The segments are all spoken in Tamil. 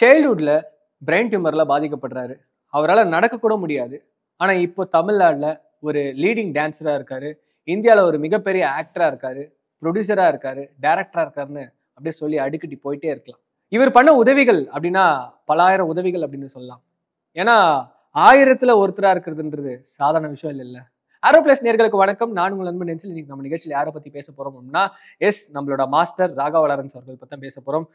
சைல்ட்ஹுட்ல பிரெயின் டியூமர்ல பாதிக்கப்படுறாரு. அவரால நடக்கக்கூட முடியாது. ஆனா இப்போ தமிழ்நாட்டுல ஒரு லீடிங் டான்ஸரா இருக்காரு. இந்தியால ஒரு மிகப்பெரிய ஆக்டரா இருக்காரு. ப்ரொடியூசரா இருக்காரு. டைரக்டரா இருக்காருன்னு அப்படியே சொல்லி அடுக்கிட்டு போயிட்டே இருக்கலாம். இவர் பண்ண உதவிகள் அப்படின்னா பலாயிரம் உதவிகள் அப்படின்னு சொல்லலாம். ஏன்னா 1000த்துல ஒருத்தரா இருக்கிறதுன்றது சாதாரண விஷயம் இல்ல. ஏரோபிளஸ் நேர்களுக்கு வணக்கம். நான் உங்கள் நண்பன் நென்சில். இன்னைக்கு நம்ம நிகழ்ச்சியில் யாரை பத்தி பேச போறோம் அப்படின்னா, நம்மளோட மாஸ்டர் ராகவா லாரன்ஸ் அவர்கள் பத்தி தான் பேச போறோம்.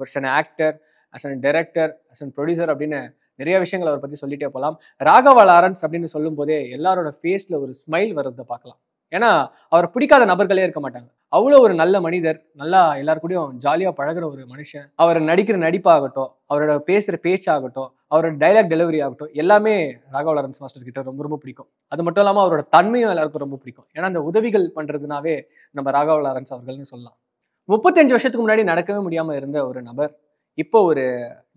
as an actor, as a director, as a producer அப்படின்னு நிறைய விஷயங்கள் அவர் பத்தி சொல்லிட்டே போகலாம். ராகவா லாரன்ஸ் அப்படின்னு சொல்லும் போதே எல்லாரோட ஃபேஸ்ல ஒரு ஸ்மைல் வர்றதை பார்க்கலாம். ஏன்னா அவர் பிடிக்காத நபர்களே இருக்க மாட்டாங்க. அவ்வளோ ஒரு நல்ல மனிதர், நல்லா எல்லாரு கூடயும் ஜாலியா பழகுற ஒரு மனுஷன். அவர் நடிக்கிற நடிப்பாகட்டும், அவரோட பேசுற பேச்சாகட்டும், அவரோட டைலாக் டெலிவரி ஆகட்டும், எல்லாமே ராகவா லாரன்ஸ் மாஸ்டர் கிட்ட ரொம்ப ரொம்ப பிடிக்கும். அது மட்டும் இல்லாம அவரோட தன்மையும் எல்லாருக்கும் ரொம்ப பிடிக்கும். ஏன்னா அந்த உதவிகள் பண்றதுனாவே நம்ம ராகவா லாரன்ஸ் அவர்கள்னு சொல்லலாம். 35 வருஷத்துக்கு முன்னாடி நடக்கவே முடியாம இருந்த ஒரு நபர் இப்போ ஒரு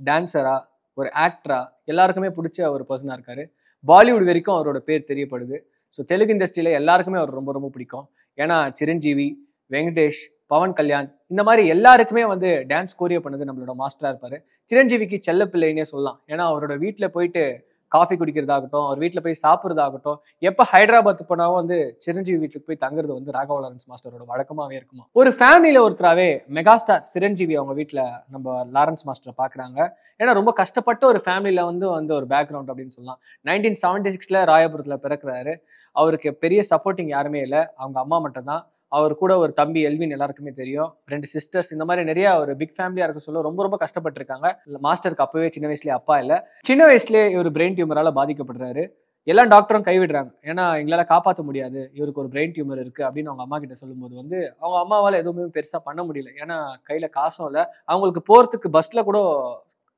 டான்ஸரா, ஒரு ஆக்டரா, எல்லாருக்குமே பிடிச்ச ஒரு பர்சனா இருக்காரு. பாலிவுட் வரைக்கும் அவரோட பேர் தெரியப்படுது. ஸோ தெலுங்கு இண்டஸ்ட்ரியில எல்லாருக்குமே அவர் ரொம்ப ரொம்ப பிடிக்கும். ஏன்னா சிரஞ்சீவி, வெங்கடேஷ், பவன் கல்யாண் இந்த மாதிரி எல்லாருக்குமே வந்து டான்ஸ் கோரியோ பண்ணது நம்மளோட மாஸ்டரா இருப்பாரு. சிரஞ்சீவிக்கு செல்ல பிள்ளைன்னே சொல்லலாம். ஏன்னா அவரோட வீட்டுல போயிட்டு காஃபி குடிக்கிறதாகட்டும், அவர் வீட்டில் போய் சாப்பிட்றதாகட்டும், எப்போ ஹைதராபாத் போனாவும் வந்து சிரஞ்சீவி வீட்டுக்கு போய் தங்குறது வந்து ராகவா லாரன்ஸ் மாஸ்டரோட வழக்கமாகவே இருக்குமா. ஒரு ஃபேமிலியில ஒருத்தராகவே மெகாஸ்டார் சிரஞ்சீவி அவங்க வீட்டில் நம்ம லாரன்ஸ் மாஸ்டரை பார்க்குறாங்க. ஏன்னா ரொம்ப கஷ்டப்பட்ட ஒரு ஃபேமிலியில வந்து ஒரு பேக்ரவுண்ட் அப்படின்னு சொல்லலாம். 1976 ராயபுரத்தில் பிறக்கிறாரு. அவருக்கு பெரிய சப்போர்ட்டிங் யாருமே இல்லை, அவங்க அம்மா மட்டும் தான். அவர் கூட ஒரு தம்பி எல்வின் எல்லாருக்குமே தெரியும், 2 சிஸ்டர்ஸ், இந்த மாதிரி நிறைய ஒரு பிக் ஃபேமிலியா இருக்க சொல்ல ரொம்ப ரொம்ப கஷ்டப்பட்டிருக்காங்க. மாஸ்டருக்கு அப்பவே சின்ன வயசுலேயே அப்பா இல்லை. சின்ன வயசுலேயே இவர் பிரெயின் டியூமரால பாதிக்கப்படுறாரு. எல்லா டாக்டரும் கைவிடுறாங்க. ஏன்னா எங்களால காப்பாற்ற முடியாது, இவருக்கு ஒரு பிரெயின் டியூமர் இருக்கு அப்படின்னு அவங்க அம்மா கிட்ட சொல்லும்போது வந்து அவங்க அம்மாவால எதுவுமே பெருசா பண்ண முடியல. ஏன்னா கையில காசும் இல்லை, அவங்களுக்கு போறதுக்கு பஸ்ல கூட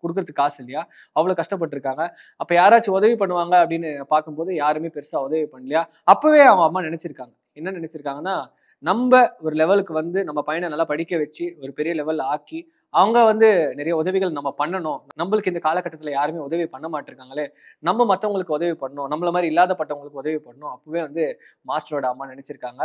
கொடுக்கறதுக்கு காசு இல்லையா, அவ்வளவு கஷ்டப்பட்டிருக்காங்க. அப்ப யாராச்சும் உதவி பண்ணுவாங்க அப்படின்னு பார்க்கும்போது யாருமே பெருசா உதவி பண்ணலையா. அப்பவே அவங்க அம்மா நினைச்சிருக்காங்க, என்ன நினைச்சிருக்காங்கன்னா, நம்ம ஒரு லெவலுக்கு வந்து நம்ம பையனை நல்லா படிக்க வச்சு ஒரு பெரிய லெவல்ல ஆக்கி அவங்க வந்து நிறைய உதவிகள் நம்ம பண்ணணும். நம்மளுக்கு இந்த காலகட்டத்துல யாருமே உதவி பண்ண மாட்டிருக்காங்களே, நம்ம மற்றவங்களுக்கு உதவி பண்ணணும், நம்மள மாதிரி இல்லாதப்பட்டவங்களுக்கு உதவி பண்ணணும். அப்பவே வந்து மாஸ்டரோட அம்மா நினைச்சிருக்காங்க.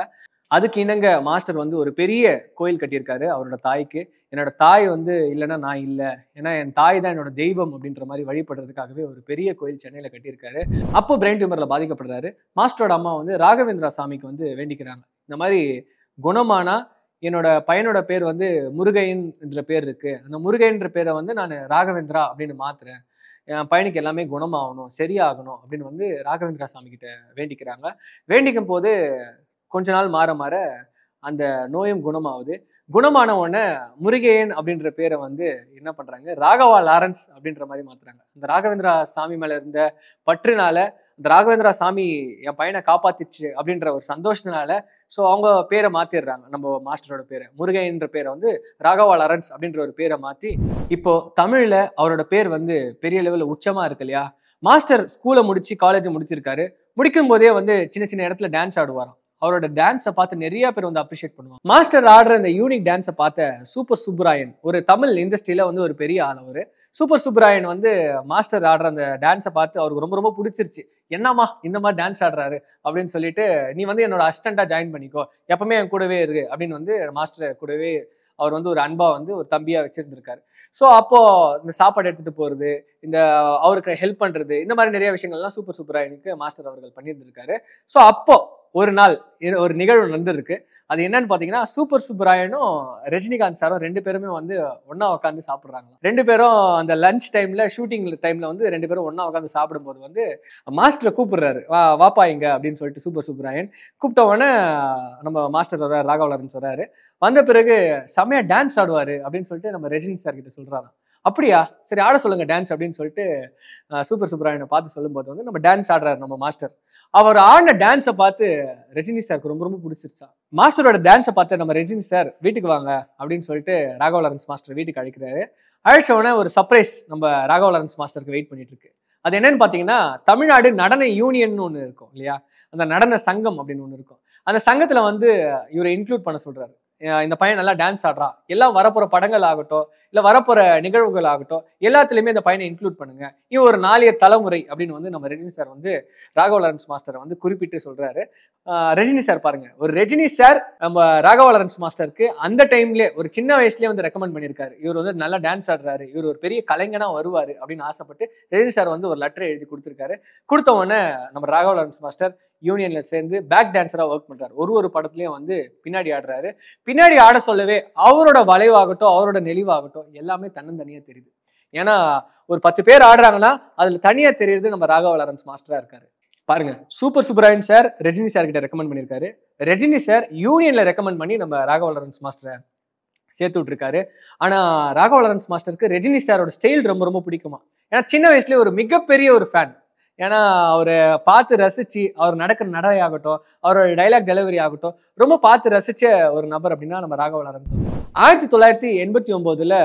அதுக்கு இணங்க மாஸ்டர் வந்து ஒரு பெரிய கோயில் கட்டியிருக்காரு அவரோட தாய்க்கு. என்னோட தாய் வந்து இல்லைன்னா நான் இல்லை, ஏன்னா என் தாய் தான் என்னோட தெய்வம் அப்படின்ற மாதிரி வழிபடுறதுக்காகவே ஒரு பெரிய கோயில் சென்னையில கட்டியிருக்காரு. அப்போ பிரெயின் டியூமர்ல பாதிக்கப்படுறாரு. மாஸ்டரோட அம்மா வந்து ராகவேந்திரா சாமிக்கு வந்து வேண்டிக்கிறாங்க. இந்த மாதிரி குணமானா என்னோட பையனோட பேர் வந்து முருகையன் என்ற பேர் இருக்கு, அந்த முருகைன்ற பேரை வந்து நான் ராகவேந்திரா அப்படின்னு மாத்துறேன், என் பையனுக்கு எல்லாமே குணமாகணும், சரியாகணும் அப்படின்னு வந்து ராகவேந்திரா சாமி கிட்ட வேண்டிக்கிறாங்க. வேண்டிக்கும் போது கொஞ்ச நாள் மாற மாற அந்த நோயும் குணமாகுது. குணமான உடனே முருகையன் அப்படின்ற பேரை வந்து என்ன பண்றாங்க, ராகவா லாரன்ஸ் அப்படின்ற மாதிரி மாத்துறாங்க. அந்த ராகவேந்திரா சாமி மேல இருந்த பற்றுனால, அந்த ராகவேந்திரா சாமி என் பையனை காப்பாத்திச்சு அப்படின்ற ஒரு சந்தோஷத்தினால ஸோ அவங்க பேரை மாத்திடுறாங்க. நம்ம மாஸ்டரோட பேரை முருகைன்ற பேரை வந்து ராகவா லாரன்ஸ் அப்படின்ற ஒரு பேரை மாத்தி இப்போ தமிழ்ல அவரோட பேர் வந்து பெரிய லெவல்ல உச்சமா இருக்கு இல்லையா. மாஸ்டர் ஸ்கூலை முடிச்சு காலேஜ் முடிச்சிருக்காரு. முடிக்கும் போதே வந்து சின்ன சின்ன இடத்துல டான்ஸ் ஆடுவாராம். அவரோட டான்ஸை பார்த்து நிறைய பேர் வந்து அப்ரிஷியேட் பண்ணுவாங்க. மாஸ்டர் ஆடுற இந்த யூனிக் டான்ஸை பார்த்த சூப்பர் சுப்ராயன், ஒரு தமிழ் இண்டஸ்ட்ரியில வந்து ஒரு பெரிய ஆள் அவரு. சூப்பர் சுப்ராயன் வந்து மாஸ்டர் ஆடுற அந்த டான்ஸை பார்த்து அவருக்கு ரொம்ப ரொம்ப பிடிச்சிருச்சு. என்னம்மா இந்த மாதிரி டான்ஸ் ஆடுறாரு அப்படின்னு சொல்லிட்டு, நீ வந்து என்னோட அசிஸ்டண்டா ஜாயின் பண்ணிக்கோ, எப்பவுமே என் கூடவே இருக்கு அப்படின்னு வந்து மாஸ்டர் கூடவே அவர் வந்து ஒரு அன்பா வந்து ஒரு தம்பியா வச்சிருந்திருக்காரு. ஸோ அப்போ இந்த சாப்பாடு எடுத்துட்டு போறது, இந்த அவருக்கு ஹெல்ப் பண்றது, இந்த மாதிரி நிறைய விஷயங்கள்லாம் சூப்பர் சுப்ராயனுக்கு மாஸ்டர் அவர்கள் பண்ணியிருந்திருக்காரு. ஸோ அப்போ ஒரு நாள் ஒரு நிகழ்வு நடந்திருக்கு. அது என்னன்னு பாத்தீங்கன்னா, சூப்பர் சுப்ராயனும் ரஜினிகாந்த் சாரும் 2 பேருமே வந்து ஒன்னா உட்காந்து சாப்பிடுறாங்க. 2 பேரும் அந்த லஞ்ச் டைம்ல, ஷூட்டிங் டைம்ல வந்து 2 பேரும் ஒன்னா உட்காந்து சாப்பிடும்போது வந்து மாஸ்டரை கூப்பிடுறாரு, வாப்பா இங்க அப்படின்னு சொல்லிட்டு சூப்பர் சுப்ராயன் கூப்பிட்ட உடனே நம்ம மாஸ்டர் வர்றாரு, ராகவா லாரன்ஸ் வர்றாரு. வந்த பிறகு செம்மையா டான்ஸ் ஆடுவாரு அப்படின்னு சொல்லிட்டு நம்ம ரஜினி சார் கிட்ட சொல்றாங்க. அப்படியா, சரி ஆட சொல்லுங்க டான்ஸ் அப்படின்னு சொல்லிட்டு சூப்பர் சுப்ராயனை பார்த்து சொல்லும்போது வந்து நம்ம டான்ஸ் ஆடுறாரு நம்ம மாஸ்டர். அவர் ஆடின டான்ஸை பார்த்து ரஜினி சாருக்கு ரொம்ப ரொம்ப பிடிச்சிருச்சா. மாஸ்டரோட டான்ஸை பார்த்து நம்ம ரஜினி சார் வீட்டுக்கு வாங்க அப்படின்னு சொல்லிட்டு ராகவா லாரன்ஸ் மாஸ்டர் வீட்டுக்கு அழைக்கிறாரு. அழைச்ச உடனே ஒரு சர்ப்ரைஸ் நம்ம ராகவா லாரன்ஸ் மாஸ்டருக்கு வெயிட் பண்ணிட்டு இருக்கு. அது என்னன்னு பாத்தீங்கன்னா, தமிழ்நாடு நடன யூனியன் ஒன்று இருக்கும் இல்லையா, அந்த நடன சங்கம் அப்படின்னு ஒன்று இருக்கும். அந்த சங்கத்துல வந்து இவரை இன்க்ளூட் பண்ண சொல்றாரு. இந்த பையன் நல்லா டான்ஸ் ஆடுறான், எல்லாம் வரப்போற படங்கள் ஆகட்டும், இல்ல வரப்போற நிகழ்வுகள் ஆகட்டும், எல்லாத்துலயுமே இந்த பையனை இன்க்ளூட் பண்ணுங்க. இவன் ஒரு நாளைய தலைமுறை அப்படின்னு வந்து நம்ம ரஜினி சார் வந்து ராகவ லாரன்ஸ் மாஸ்டரை வந்து குறிப்பிட்டு சொல்றாரு. ரஜினி சார் பாருங்க, ஒரு ரஜினி சார் நம்ம ராகவ லாரன்ஸ் மாஸ்டருக்கு அந்த டைம்லயே ஒரு சின்ன வயசுலயே வந்து ரெக்கமெண்ட் பண்ணியிருக்காரு. இவர் வந்து நல்லா டான்ஸ் ஆடுறாரு, இவர் ஒரு பெரிய கலைஞனா வருவாரு அப்படின்னு ஆசைப்பட்டு ரஜினி சார் வந்து ஒரு லெட்டர் எழுதி கொடுத்திருக்காரு. கொடுத்த உடனே நம்ம ராகவ லாரன்ஸ் மாஸ்டர் யூனியன்ல சேர்ந்து பேக் டான்ஸரா ஒர்க் பண்றாரு. ஒரு படத்துலயும் வந்து பின்னாடி ஆடுறாரு. பின்னாடி ஆட சொல்லவே அவரோட வளைவாகட்டும், அவரோட நெளிவாகட்டும் எல்லாமே தன்னந்தனியா தெரியுது. ஏன்னா ஒரு 10 பேர் ஆடுறாங்கன்னா அதுல தனியா தெரியுது நம்ம ராகவ லாரன்ஸ் மாஸ்டரா இருக்காரு. பாருங்க, super Subbarayan sir Rajini sir கிட்ட ரெக்கமெண்ட் பண்ணியிருக்காரு. ரஜினி சார் யூனியன்ல ரெக்கமெண்ட் பண்ணி நம்ம ராகவ லாரன்ஸ் மாஸ்டரை சேர்த்து விட்டுருக்காரு. ஆனா ராகவ லாரன்ஸ் மாஸ்டருக்கு ரஜினி சாரோட ஸ்டைல் ரொம்ப ரொம்ப பிடிக்குமா. ஏன்னா சின்ன வயசுலயே ஒரு மிகப்பெரிய ஒரு ஃபேன். ஏன்னா அவரை பார்த்து ரசிச்சு அவர் நடக்கிற நடை ஆகட்டும், அவரோட டைலாக் டெலிவரி ஆகட்டும் ரொம்ப பார்த்து ரசிச்ச ஒரு நபர் அப்படின்னா நம்ம ராகவ லாரன்ஸ். 1989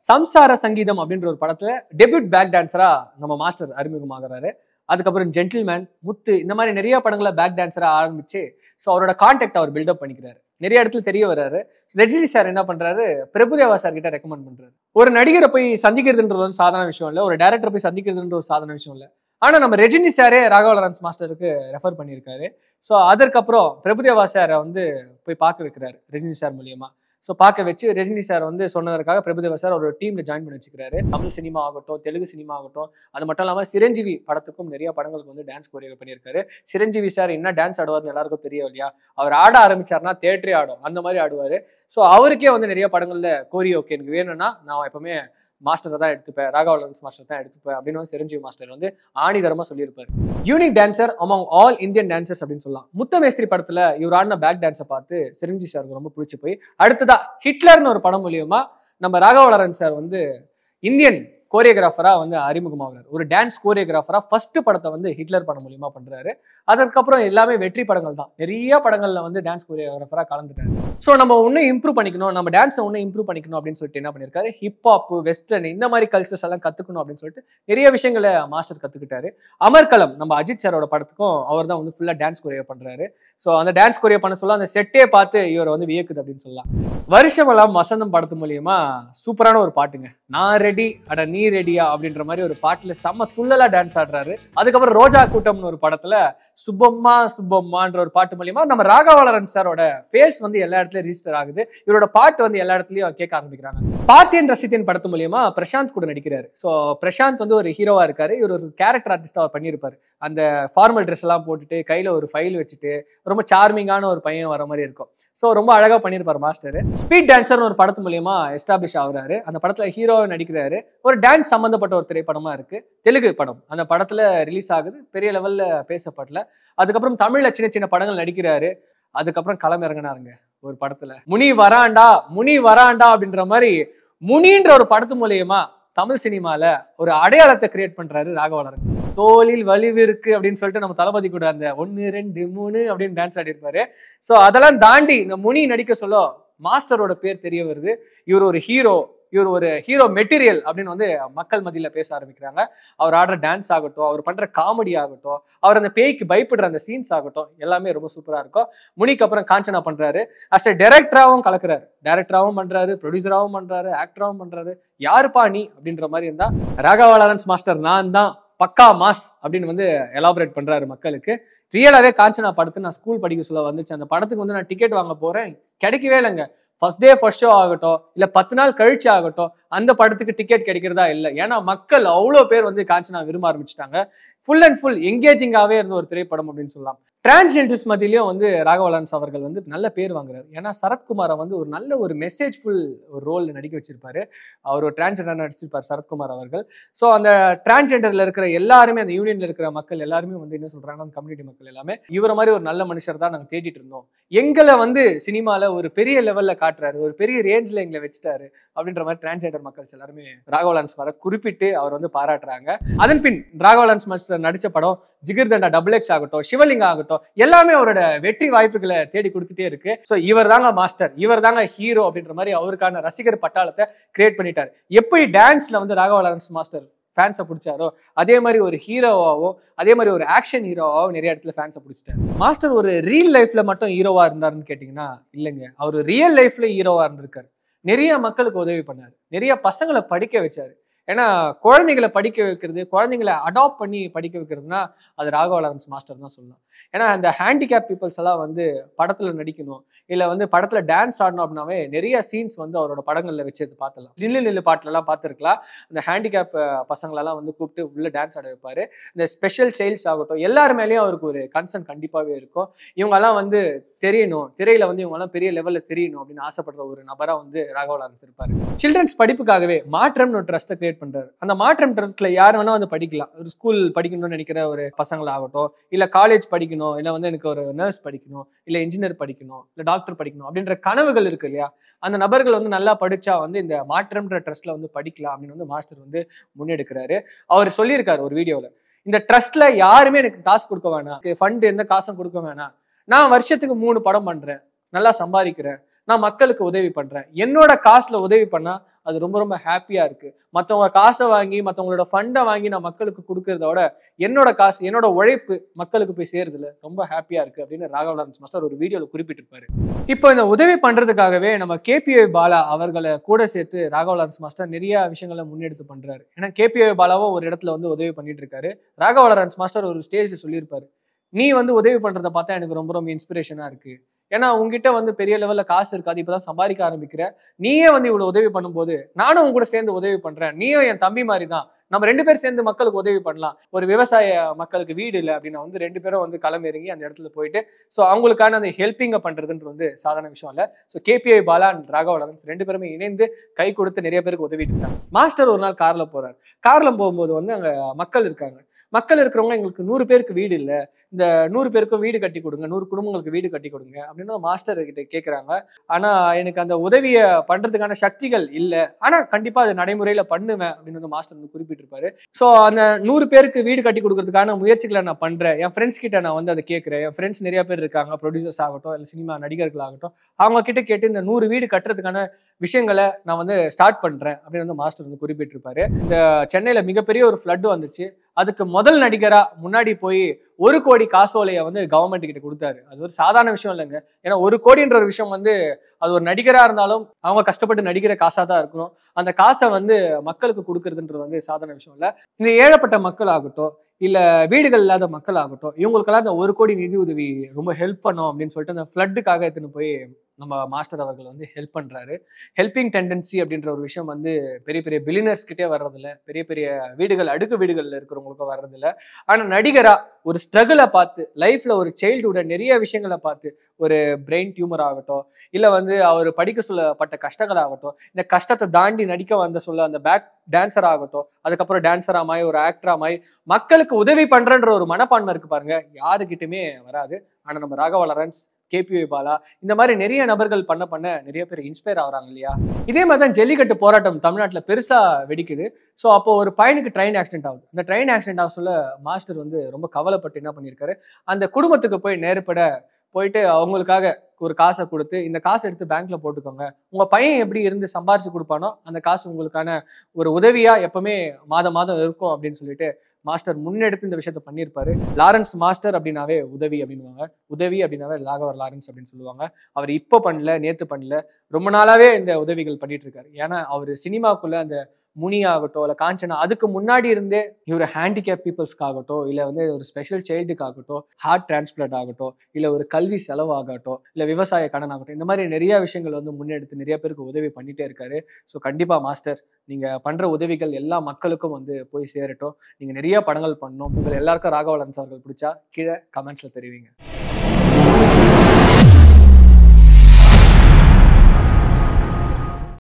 சம்சார சங்கீதம் அப்படின்ற ஒரு படத்துல டெபியூட் பேக் டான்ஸரா நம்ம மாஸ்டர் அறிமுகமாகறாரு. அதுக்கப்புறம் ஜென்டில்மேன், முத்து இந்த மாதிரி நிறைய படங்களை பேக் டான்ஸரா ஆரம்பிச்சு ஸோ அவரோட கான்டாக்ட் அவர் பில்டப் பண்ணிக்கிறாரு. நிறைய இடத்துல தெரிய வர்றாரு. ரஜினி சார் என்ன பண்றாரு, பிரபுதேவா சார் கிட்ட ரெக்கமெண்ட் பண்றாரு. ஒரு நடிகரை போய் சந்திக்கிறதுன்றது வந்து சாதாரண விஷயம் இல்லை, ஒரு டைரக்டரை போய் சந்திக்கிறதுன்ற ஒரு சாதாரண விஷயம் இல்லை. ஆனா நம்ம ரஜினி சாரே ராகவ லாரன்ஸ் மாஸ்டருக்கு ரெஃபர் பண்ணியிருக்காரு. ஸோ அதற்கப்புறம் பிரபுதேவா சாரை வந்து போய் பார்க்க வைக்கிறாரு ரஜினி சார் மூலியமா. ஸோ பார்க்க வச்சு ரஜினி சார் வந்து சொன்னதற்காக பிரபுதேவா சார் ஒரு டீம்ல ஜாயின் பண்ணி வச்சுக்கிறாரு. தமிழ் சினிமா ஆகட்டும், தெலுங்கு சினிமா ஆகட்டும், அது மட்டும் இல்லாமல் சிரஞ்சீவி படத்துக்கும் நிறைய படங்களுக்கு வந்து டான்ஸ் கோரியோகிராஃப் பண்ணியிருக்காரு. சிரஞ்சீவி சார் என்ன டான்ஸ் ஆடுவார்னு எல்லாருக்கும் தெரியும் இல்லையா. அவர் ஆட ஆரம்பிச்சாருன்னா தேட்டரே ஆடும், அந்த மாதிரி ஆடுவாரு. ஸோ அவருக்கே வந்து நிறைய படங்கள்ல கோரியோகே எனக்கு வேணும்னா நான் எப்பவுமே மாஸ்டரை தான் எடுத்துப்பேன், ராகவ லாரன்ஸ் மாஸ்டர் தான் எடுத்துப்பேன் அப்படின்னு வந்து சிரஞ்சீவி மாஸ்டர் வந்து ஆணிதரமா சொல்லியிருப்பாரு. Unique dancer among all Indian dancers அப்படின்னு சொல்லலாம். முத்தமேஸ்திரி படத்துல இவர் ஆடின பேக் டான்ஸை பார்த்து சிரஞ்சீவி சாருக்கு ரொம்ப பிடிச்சி போய் அடுத்ததா ஹிட்லர்னு ஒரு படம் மூலியமா நம்ம ராகவ லாரன்ஸ் சார் வந்து இந்தியன் கோரியோகிராஃபரா வந்து அறிமுகமாகிறார். ஒரு டான்ஸ் கோரியோகிராஃபரா ஃபர்ஸ்ட் படத்தை வந்து ஹிட்லர் படம் மூலியமா பண்றாரு. அதற்கப்புறம் எல்லாமே வெற்றி படங்கள் தான். நிறைய படங்கள்ல வந்து டான்ஸ் கோரியோகிராஃபரா கலந்துட்டாரு. ஸோ நம்ம இன்னும் இம்ப்ரூவ் பண்ணிக்கணும், நம்ம டான்ஸை இன்னும் இம்ப்ரூவ் பண்ணிக்கணும் அப்படின்னு சொல்லிட்டு என்ன பண்ணியிருக்காரு, ஹிப்ஹாப், வெஸ்டர்ன் இந்த மாதிரி கல்ச்சர்ஸ் எல்லாம் கத்துக்கணும் அப்படின்னு சொல்லிட்டு நிறைய விஷயங்களை மாஸ்டர் கத்துக்கிட்டாரு. அமர்கலம் நம்ம அஜித் சாரோட படத்துக்கும் அவர் தான் வந்து ஃபுல்லா டான்ஸ் கோரியோ பண்றாரு. ஸோ அந்த டான்ஸ் கோரியோ பண்ண சொல்ல அந்த செட்டே பார்த்து இவரை வந்து வியக்குது அப்படின்னு சொல்லலாம். வருஷமெல்லாம் வசந்தம் படத்து மூலியமா சூப்பரான ஒரு பாட்டுங்க, நான் ரெடி அட நீ ரெடியா அப்படின்ற மாதிரி ஒரு பாட்டுல செம்ம துள்ளலா டான்ஸ் ஆடுறாரு. அதுக்கப்புறம் ரோஜா கூட்டம்னு ஒரு படத்துல சுப்பம்மா சுப்பம்மான்ற ஒரு பாட்டு மூலியமா நம்ம ராகவ லாரன்ஸ் சாரோட ஃபேஸ் வந்து எல்லா இடத்துலயும் ரிஜிஸ்டர் ஆகுது. இவரோட பாட்டு வந்து எல்லா இடத்துலயும் கேட்க ஆரம்பிக்கிறாங்க. பார்த்தேன் ரசித்தேன் படத்து மூலியமா பிரசாந்த் கூட நடிக்கிறாரு. ஸோ பிரசாந்த் வந்து ஒரு ஹீரோவா இருக்காரு. இவர் ஒரு கேரக்டர் ஆர்டிஸ்டா அவர் பண்ணியிருப்பாரு. அந்த ஃபார்மல் ட்ரெஸ் எல்லாம் போட்டுட்டு கையில ஒரு ஃபைல் வச்சுட்டு ரொம்ப சார்மிங்கான ஒரு பையன் வர மாதிரி இருக்கும். ஸோ ரொம்ப அழகா பண்ணியிருப்பாரு மாஸ்டர். ஸ்பீட் டான்சர்னு ஒரு படத்து மூலியமா எஸ்டாப்ளிஷ் ஆகுறாரு. அந்த படத்துல ஹீரோவை நடிக்கிறாரு. ஒரு டான்ஸ் சம்பந்தப்பட்ட ஒரு திரைப்படமா இருக்கு, தெலுங்கு படம். அந்த படத்துல ரிலீஸ் ஆகுது, பெரிய லெவல்ல பேசப்படல. அதுக்கப்புறம் தமிழ்ல சின்ன சின்ன படங்கள் நடிக்கிறாரு. அதுக்கப்புறம் களம் இறங்கினாருங்க ஒரு படத்துல, முனி வராண்டா அப்படின்ற மாதிரி முனின்ற ஒரு படத்து மூலியமா தமிழ் சினிமால ஒரு அடையாளத்தை கிரியேட் பண்றாரு ராகவ லாரன்ஸ். தோளில் வலிவு இருக்கு அப்படின்னு சொல்லிட்டு நம்ம தளபதி கூட அந்த 1 2 3 அப்படின்னு டான்ஸ் ஆடி இருப்பாரு. ஸோ அதெல்லாம் தாண்டி இந்த முனி நடிக்க சொல்ல மாஸ்டரோட பேர் தெரிய வருது. இவர் ஒரு ஹீரோ மெட்டீரியல் அப்படின்னு வந்து மக்கள் மத்தியில பேச ஆரம்பிக்கிறாங்க. அவர் ஆடுற டான்ஸ் ஆகட்டும், அவர் பண்ற காமெடி ஆகட்டும், அவர் அந்த பேய்க்கு பயப்படுற அந்த சீன்ஸ் ஆகட்டும் எல்லாமே ரொம்ப சூப்பரா இருக்கும். முனிக்கு அப்புறம் காஞ்சனா பண்றாரு. அஸ் எ டைரக்டராகவும் கலக்குறாரு, டைரக்டராகவும் பண்றாரு, ப்ரொடியூசராகவும் பண்றாரு, ஆக்டராகவும் பண்றாரு. யாருப்பா நீ அப்படின்ற மாதிரி இருந்தா ராகவ லாரன்ஸ் மாஸ்டர் நான் தான் பக்கா மாஸ் அப்படின்னு வந்து எலாபரேட் பண்றாரு மக்களுக்கு. ரியலாவே காஞ்சனா படத்தை நான் ஸ்கூல் படிக்க சொல்ல வந்துச்சு. அந்த படத்துக்கு வந்து நான் டிக்கெட் வாங்க போறேன், கிடைக்கவே இல்லைங்க. ஃபர்ஸ்ட் டே ஃபர்ஸ்ட் ஷோ ஆகட்டும், இல்ல 10 நாள் கழிச்சு ஆகட்டும், அந்த படத்துக்கு டிக்கெட் கிடைக்கிறதா இல்லை. ஏன்னா மக்கள் அவ்வளோ பேர் வந்து காஞ்சனா விரும்ப ஆரம்பிச்சுட்டாங்க. ஃபுல் அண்ட் ஃபுல் எங்கேஜிங்காவே இருந்த ஒரு திரைப்படம் அப்படின்னு சொல்லலாம். டிரான்ஸ்ஜெண்டர்ஸ் மத்தியிலையும் வந்து ராகவ லாரன்ஸ் அவர்கள் வந்து நல்ல பேர் வாங்குறாரு. ஏன்னா சரத்குமாரை வந்து ஒரு நல்ல ஒரு மெசேஜ்ஃபுல் ஒரு ரோல் நடிக்க வச்சிருப்பாரு. அவர் ஒரு டிரான்ஸ்ஜெண்டர் நடிச்சிருப்பார் சரத்குமார் அவர்கள். ஸோ அந்த டிரான்ஸ்ஜெண்டர்ல இருக்கிற எல்லாருமே, அந்த யூனியன்ல இருக்கிற மக்கள் எல்லாருமே வந்து என்ன சொல்றாங்கன்னா, கம்யூனிட்டி மக்கள் எல்லாமே இவர மாதிரி ஒரு நல்ல மனுஷர் தான் நாங்கள் தேடிட்டு இருந்தோம், எங்களை வந்து சினிமால ஒரு பெரிய லெவல்ல காட்டுறாரு, ஒரு பெரிய ரேஞ்ச்ல எங்களை வச்சுட்டாரு அப்படின்ற மாதிரி டிரான்ஸ்ஜெண்டர் மக்கள் எல்லாருமே ராகவ லாரன்ஸ் மாரை குறிப்பிட்டு அவர் வந்து பாராட்டுறாங்க. அதன் பின் ராகவ லாரன்ஸ் மாஸ்டர் நடிச்ச படம் ஜிகிர்தண்டா, XX ஆகட்டும், சிவலிங்கா ஆகட்டும் எல்லாமே அவரோட வெற்றி வாய்ப்புகளை தேடி கொடுத்துட்டே இருக்கு. ஸோ இவர் தாங்க மாஸ்டர், இவர் தாங்க ஹீரோ அப்படின்ற மாதிரி அவருக்கான ரசிகர் பட்டாளத்தை கிரியேட் பண்ணிட்டாரு. எப்படி டான்ஸ்ல வந்து ராகவ லாரன்ஸ் மாஸ்டர் ஃபேன்ஸை பிடிச்சாரோ அதே மாதிரி ஒரு ஹீரோவாகவும், அதே மாதிரி ஒரு ஆக்ஷன் ஹீரோவாகவும் நிறைய இடத்துல ஃபேன்ஸை பிடிச்சிட்டாரு. மாஸ்டர் ஒரு ரியல் லைஃப்ல மட்டும் ஹீரோவா இருந்தாருன்னு கேட்டீங்கன்னா இல்லைங்க, அவர் ரியல் லைஃப்ல ஹீரோவா இருந்திருக்காரு. நிறைய மக்களுக்கு உதவி பண்ணாரு, நிறைய பசங்களை படிக்க வச்சாரு. ஏன்னா குழந்தைகளை படிக்க வைக்கிறது, குழந்தைங்களை அடாப்ட் பண்ணி படிக்க வைக்கிறதுனா அது ராகவா லாரன்ஸ் மாஸ்டர் தான் சொல்லலாம். ஏன்னா இந்த ஹேண்டிகேப் பீப்புள்ஸ் எல்லாம் வந்து படத்துல நடிக்கணும், இல்ல வந்து படத்துல டான்ஸ் ஆடணும் அப்படின்னாவே நிறைய சீன்ஸ் வந்து அவரோட படங்கள்ல வச்சு பார்த்துலாம். நில்லு நில்லு பாட்டுல எல்லாம் பார்த்துருக்கலாம். இந்த ஹேண்டிகேப் பசங்களெல்லாம் வந்து கூப்பிட்டு உள்ள டான்ஸ் ஆட வைப்பாரு. இந்த ஸ்பெஷல் சைல்ட்ஸ் ஆகட்டும், எல்லாரு மேலேயும் அவருக்கு ஒரு கன்சர்ன் கண்டிப்பாவே இருக்கும். இவங்கெல்லாம் வந்து தெரியணும், திரையில வந்து இவங்கெல்லாம் பெரிய லெவல்ல தெரியணும் அப்படின்னு ஆசைப்படுற ஒரு நபரா வந்து ராகவா லாரன்ஸ் இருப்பாரு. சில்ட்ரன்ஸ் படிப்புக்காகவே மாற்றம்னு ஒரு ட்ரஸ்ட்டை கிரியேட் பண்றாரு. அந்த மாற்றம் ட்ரஸ்ட்ல யார் வேணா வந்து படிக்கலாம். ஒரு ஸ்கூல் படிக்கணும்னு நினைக்கிற ஒரு பசங்களாகட்டும், இல்ல காலேஜ் படிக்கணும், இல்ல வந்து எனக்கு ஒரு நர்ஸ் படிக்கணும், இல்ல இன்ஜினியர் படிக்கணும், இல்ல டாக்டர் படிக்கணும் அப்படின்ற கனவுகள் இருக்கு இல்லையா, அந்த நபர்கள் வந்து நல்லா படிச்சா வந்து இந்த மாற்றம்ன்ற ட்ரஸ்ட்ல வந்து படிக்கலாம் அப்படின்னு வந்து மாஸ்டர் வந்து முன்னெடுக்கிறாரு. அவர் சொல்லியிருக்காரு ஒரு வீடியோல, இந்த ட்ரஸ்ட்ல யாருமே எனக்கு காசு கொடுக்க வேணாம், ஃபண்ட் எந்த காசும் கொடுக்க வேணாம், நான் வருஷத்துக்கு 3 படம் பண்றேன், நல்லா சம்பாதிக்கிறேன், நான் மக்களுக்கு உதவி பண்றேன், என்னோட காசுல உதவி பண்ணா அது ரொம்ப ரொம்ப ஹாப்பியா இருக்கு. மற்றவங்க காசை வாங்கி மற்றவங்களோட ஃபண்டை வாங்கி நான் மக்களுக்கு கொடுக்கறதோட என்னோட காசு, என்னோட உழைப்பு மக்களுக்கு போய் சேருதுல ரொம்ப ஹாப்பியா இருக்கு அப்படின்னு ராகவா லாரன்ஸ் மாஸ்டர் ஒரு வீடியோல குறிப்பிட்டிருப்பாரு. இப்போ இந்த உதவி பண்றதுக்காகவே நம்ம கேபிஐ பாலா அவர்களை கூட சேர்த்து ராகவா லாரன்ஸ் மாஸ்டர் நிறைய விஷயங்களை முன்னெடுத்து பண்றாரு. ஏன்னா கேபிஐ பாலாவும் ஒரு இடத்துல வந்து உதவி பண்ணிட்டு இருக்காரு. ராகவா லாரன்ஸ் மாஸ்டர் ஒரு ஸ்டேஜ்ல சொல்லியிருப்பாரு, நீ வந்து உதவி பண்றதை பார்த்தா எனக்கு ரொம்ப ரொம்ப இன்ஸ்பிரேஷனா இருக்கு. ஏன்னா உங்ககிட்ட வந்து பெரிய லெவல்ல காசு இருக்காது, இப்பதான் சம்பாதிக்க ஆரம்பிக்கிற, நீயே வந்து இவ்வளவு உதவி பண்ணும்போது நானும் உங்க கூட சேர்ந்து உதவி பண்றேன், நீயும் என் தம்பி மாதிரி தான், நம்ம 2 பேரும் சேர்ந்து மக்களுக்கு உதவி பண்ணலாம். ஒரு விவசாய மக்களுக்கு வீடு இல்லை அப்படின்னா வந்து 2 பேரும் வந்து களமிறங்கி அந்த இடத்துல போயிட்டு ஸோ அவங்களுக்கான அந்த ஹெல்பிங்க பண்றதுன்றது வந்து சாதாரண விஷயம் இல்லை. So KPI Bala and Raghava Lawrence 2 பேருமே இணைந்து கை கொடுத்து நிறைய பேருக்கு உதவிட்டு இருக்காங்க. மாஸ்டர் ஒரு நாள் கார்ல போறாரு. கார்ல போகும்போது வந்து அங்க மக்கள் இருக்காங்க. மக்கள் இருக்கிறவங்க, எங்களுக்கு 100 பேருக்கு வீடு இல்லை, இந்த 100 பேருக்கும் வீடு கட்டி கொடுங்க, 100 குடும்பங்களுக்கு வீடு கட்டி கொடுங்க அப்படின்னு மாஸ்டர் கிட்ட கேட்கறாங்க. ஆனா எனக்கு அந்த உதவியை பண்றதுக்கான சக்திகள் இல்லை, ஆனா கண்டிப்பா அது நடைமுறையில பண்ணுவேன் அப்படின்னு வந்து மாஸ்டர் வந்து குறிப்பிட்டிருப்பாரு. ஸோ அந்த 100 பேருக்கு வீடு கட்டி கொடுக்கறதுக்கான முயற்சிகளை நான் பண்றேன், என் ஃப்ரெண்ட்ஸ் கிட்ட நான் வந்து அதை கேட்கிறேன், என் ஃப்ரெண்ட்ஸ் நிறைய பேர் இருக்காங்க, ப்ரொடியூசர்ஸ் ஆகட்டும் இல்லை சினிமா நடிகர்கள் ஆகட்டும், அவங்க கிட்ட கேட்டு இந்த 100 வீடு கட்டுறதுக்கான விஷயங்களை நான் வந்து ஸ்டார்ட் பண்றேன் அப்படின்னு வந்து மாஸ்டர் வந்து குறிப்பிட்டிருப்பாரு. இந்த சென்னையில மிகப்பெரிய ஒரு ஃப்ளட் வந்துச்சு, அதுக்கு முதல் நடிகரா முன்னாடி போய் 1 கோடி காசோலையை வந்து கவர்மெண்ட் கிட்ட கொடுத்தாரு. அது ஒரு சாதாரண விஷயம் இல்லைங்க. ஏன்னா 1 கோடின்ற ஒரு விஷயம் வந்து அது ஒரு நடிகரா இருந்தாலும் அவங்க கஷ்டப்பட்டு நடிக்கிற காசா தான் இருக்கணும். அந்த காசை வந்து மக்களுக்கு கொடுக்கறதுன்றது வந்து சாதாரண விஷயம் இல்லை. இந்த ஏழப்பட்ட மக்கள் ஆகட்டும், இல்ல வீடுகள் இல்லாத மக்கள் ஆகட்டும், இவங்களுக்கெல்லாம் இந்த 1 கோடி நிதி உதவி ரொம்ப ஹெல்ப் பண்ணும் அப்படின்னு சொல்லிட்டு அந்த ஃப்ளட்டுக்காக எடுத்துன்னு போய் நம்ம மாஸ்டர் அவர்கள் வந்து ஹெல்ப் பண்றாரு. ஹெல்பிங் டெண்டன்சி அப்படின்ற ஒரு விஷயம் வந்து பெரிய பெரிய பிலினர்ஸ் கிட்டே வர்றதில்ல, பெரிய பெரிய வீடுகள் அடுக்கு வீடுகள்ல இருக்கிறவங்களுக்கும் வர்றதில்ல. ஆனா நடிகரா ஒரு ஸ்ட்ரகிளை பார்த்து, லைஃப்ல ஒரு சைல்டுஹுட நிறைய விஷயங்களை பார்த்து, ஒரு பிரெயின் டியூமர் ஆகட்டும், இல்ல வந்து அவர் படிக்க சொல்லப்பட்ட கஷ்டங்கள் ஆகட்டும், இந்த கஷ்டத்தை தாண்டி நடிக்க வந்த சொல்ல அந்த பேக் டான்சர் ஆகட்டும், அதுக்கப்புறம் டான்சரா மாறி ஒரு ஆக்டரா மாறி மக்களுக்கு உதவி பண்றன்ற ஒரு மனப்பான்மை இருக்கு பாருங்க, யாருக்கிட்டுமே வராது. ஆனா நம்ம ராகவா லாரன்ஸ், கேபிஐ பாலா இந்த மாதிரி நிறைய நபர்கள் பண்ண நிறைய பேர் இன்ஸ்பயர் ஆகுறாங்க இல்லையா. இதே மாதிரி தான் ஜல்லிக்கட்டு போராட்டம் தமிழ்நாட்டில் பெருசா வெடிக்குது. ஸோ அப்போ ஒரு பையனுக்கு ட்ரெயின் ஆக்சிடென்ட் ஆகுது. அந்த ட்ரெயின் ஆக்சிடென்ட் ஆக சொல்ல மாஸ்டர் வந்து ரொம்ப கவலைப்பட்டு என்ன பண்ணியிருக்காரு, அந்த குடும்பத்துக்கு போய் நேர்பட போயிட்டு அவங்களுக்காக ஒரு காசை கொடுத்து, இந்த காசை எடுத்து பேங்க்ல போட்டுக்கோங்க, உங்க பையன் எப்படி இருந்து சம்பாரிச்சு கொடுப்பானோ அந்த காசு உங்களுக்கான ஒரு உதவியா எப்பவுமே மாதம் மாதம் இருக்கும் அப்படின்னு சொல்லிட்டு மாஸ்டர் முன்னெடுத்து இந்த விஷயத்த பண்ணியிருப்பாரு. லாரன்ஸ் மாஸ்டர் அப்படின்னாவே உதவி அப்படின்னுவாங்க, உதவி அப்படின்னாவே ராகவா லாரன்ஸ் அப்படின்னு சொல்லுவாங்க. அவர் இப்போ பண்ணல, நேத்து பண்ணல, ரொம்ப நாளாவே இந்த உதவிகள் பண்ணிட்டு இருக்காரு. ஏன்னா அவர் சினிமாக்குள்ள அந்த முனி ஆகட்டும் இல்ல காஞ்சனா, அதுக்கு முன்னாடி இருந்தே இவர் ஹேண்டிகேப் பீப்புள்ஸ்க்காகட்டும், இல்ல வந்து ஒரு ஸ்பெஷல் சைல்டுக்கு ஆகட்டும், ஹார்ட் டிரான்ஸ்பிளான்ட் ஆகட்டும், இல்ல ஒரு கல்வி செலவாகட்டும், இல்ல விவசாய கடன் ஆகட்டும், இந்த மாதிரி நிறைய விஷயங்கள் வந்து முன்னெடுத்து நிறைய பேருக்கு உதவி பண்ணிட்டே இருக்காரு. ஸோ கண்டிப்பா மாஸ்டர், நீங்க பண்ற உதவிகள் எல்லா மக்களுக்கும் வந்து போய் சேரட்டும். நீங்க நிறைய படங்கள் பண்ணணும். உங்கள் எல்லாருக்கும் ராகவா லாரன்ஸ் அவர்கள் பிடிச்சா கீழே கமெண்ட்ஸ்ல தெரிவிங்க.